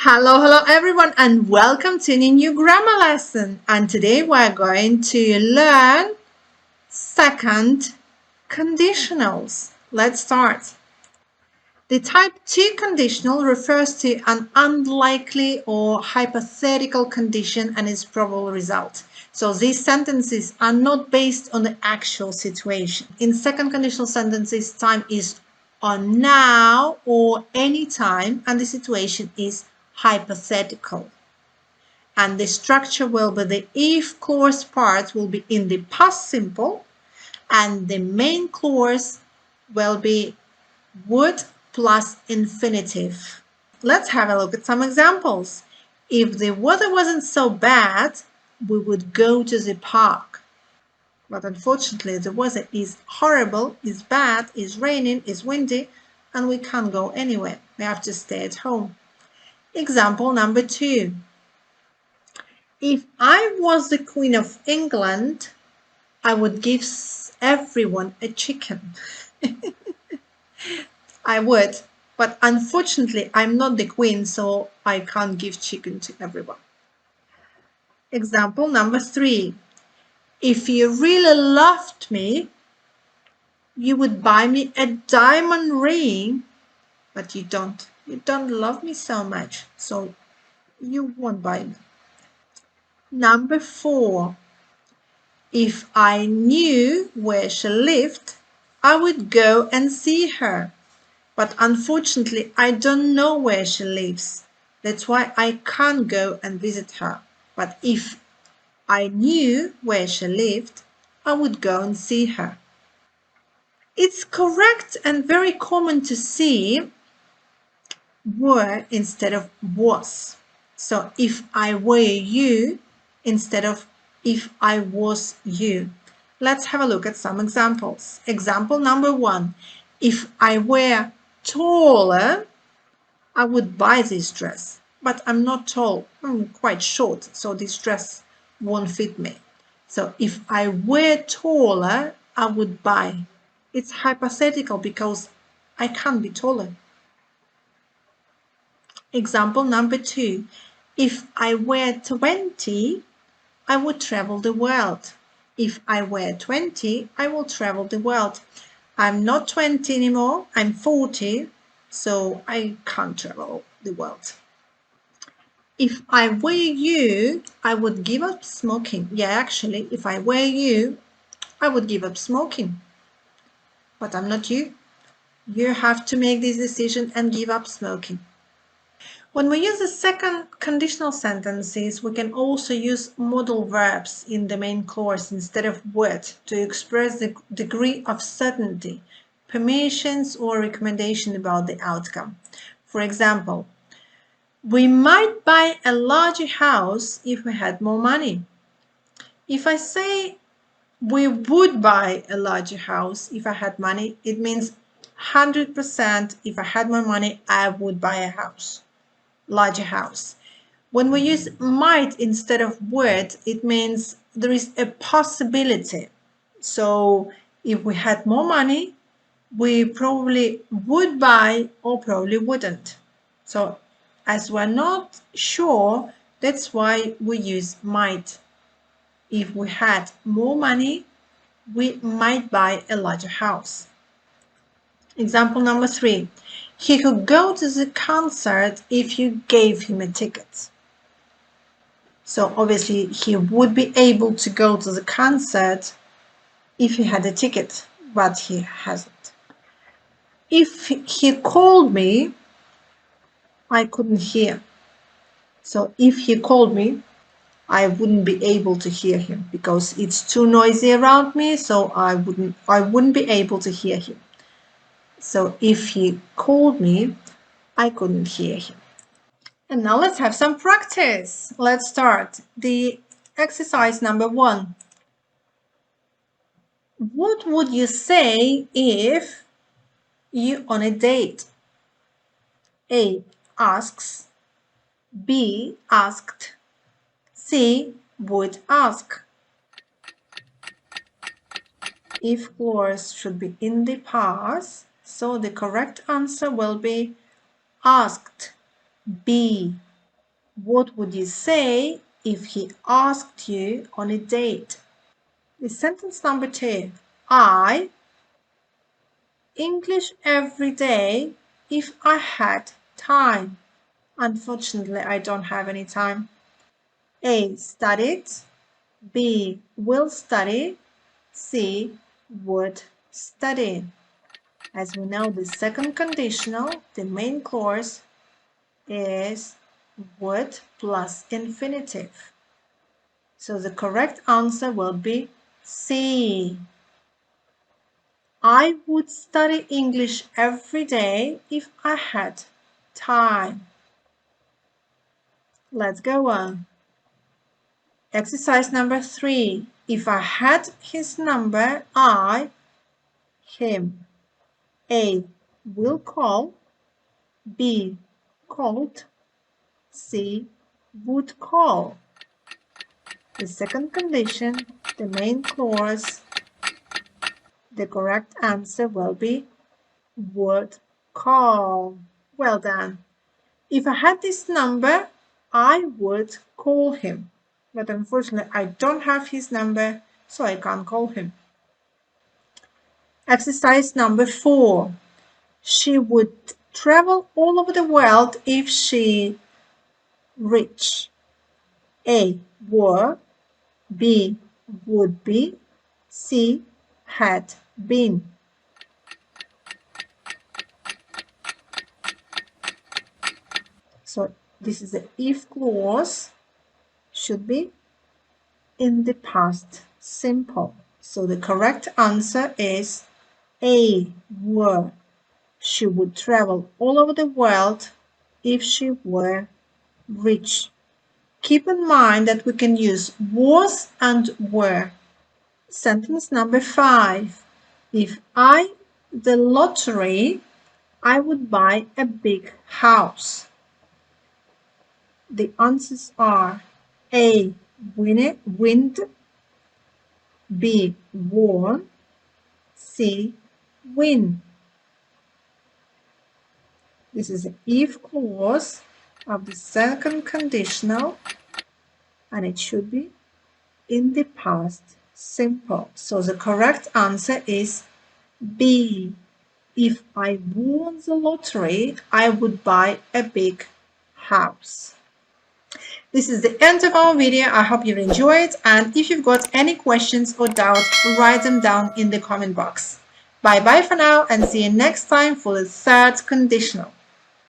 Hello everyone, and welcome to a new grammar lesson. And today we're going to learn second conditionals. Let's start. The type 2 conditional refers to an unlikely or hypothetical condition and its probable result. So these sentences are not based on the actual situation. In second conditional sentences, time is on now or any time, and the situation is hypothetical. And the structure will be the if clause part will be in the past simple, and the main clause will be would plus infinitive. Let's have a look at some examples. If the weather wasn't so bad, we would go to the park. But unfortunately, the weather is horrible, is bad, is raining, is windy, and we can't go anywhere. We have to stay at home. Example number 2. If I was the Queen of England, I would give everyone a chicken. I would, but unfortunately, I'm not the queen, so I can't give chicken to everyone. Example number 3. If you really loved me, you would buy me a diamond ring, but you don't. You don't love me so much, so you won't buy me. Number 4. If I knew where she lived, I would go and see her. But unfortunately, I don't know where she lives. That's why I can't go and visit her. But if I knew where she lived, I would go and see her. It's correct and very common to see were instead of was. So if I were you instead of if I was you. Let's have a look at some examples. Example number 1. If I were taller, I would buy this dress, but I'm not tall. I'm quite short, so this dress won't fit me. So if I were taller, I would buy. It's hypothetical because I can't be taller. Example number 2. If I were 20, I would travel the world. If I were 20, I will travel the world. I'm not 20 anymore, I'm 40, so I can't travel the world. If I were you, I would give up smoking. Yeah, actually, if I were you, I would give up smoking. But I'm not you. You have to make this decision and give up smoking. When we use the second conditional sentences, we can also use modal verbs in the main clause instead of would to express the degree of certainty, permissions, or recommendation about the outcome. For example, we might buy a larger house if we had more money. If I say we would buy a larger house if I had money, it means 100% if I had more money, I would buy a house. Larger house. When we use might instead of would, it means there is a possibility. So if we had more money, we probably would buy or probably wouldn't. So as we're not sure, that's why we use might. If we had more money, we might buy a larger house. Example number 3. He could go to the concert if you gave him a ticket. So obviously he would be able to go to the concert if he had a ticket, but he hasn't. If he called me, I couldn't hear. So if he called me, I wouldn't be able to hear him because it's too noisy around me, so I wouldn't be able to hear him. So if he called me, I couldn't hear him. And now let's have some practice. Let's start. The exercise number 1. What would you say if you on a date? A. Asks. B. Asked. C. Would ask. If clause should be in the past, so the correct answer will be asked. B. What would you say if he asked you on a date? The sentence number 2. I English every day if I had time. Unfortunately, I don't have any time. A. Studied. B. Will study. C. Would study. As we know, the second conditional, the main clause, is would plus infinitive. So the correct answer will be C. I would study English every day if I had time. Let's go on. Exercise number 3. If I had his number, him. A. Will call. B. Called. C. Would call. The second condition, the main clause, the correct answer will be would call. Well done. If I had this number, I would call him. But unfortunately, I don't have his number, so I can't call him. Exercise number 4. She would travel all over the world if she rich. A. Were. B. Would be. C. Had been. So this is the if clause, should be in the past simple. So the correct answer is A. Were. She would travel all over the world if she were rich. Keep in mind that we can use was and were. Sentence number 5. If I the lottery, I would buy a big house. The answers are A. Wind. B. Won. C. Win. This is the if clause of the second conditional, and it should be in the past simple. So the correct answer is B. If I won the lottery, I would buy a big house. This is the end of our video. I hope you've enjoyed, and if you've got any questions or doubts, write them down in the comment box. Bye bye for now, and see you next time for the third conditional.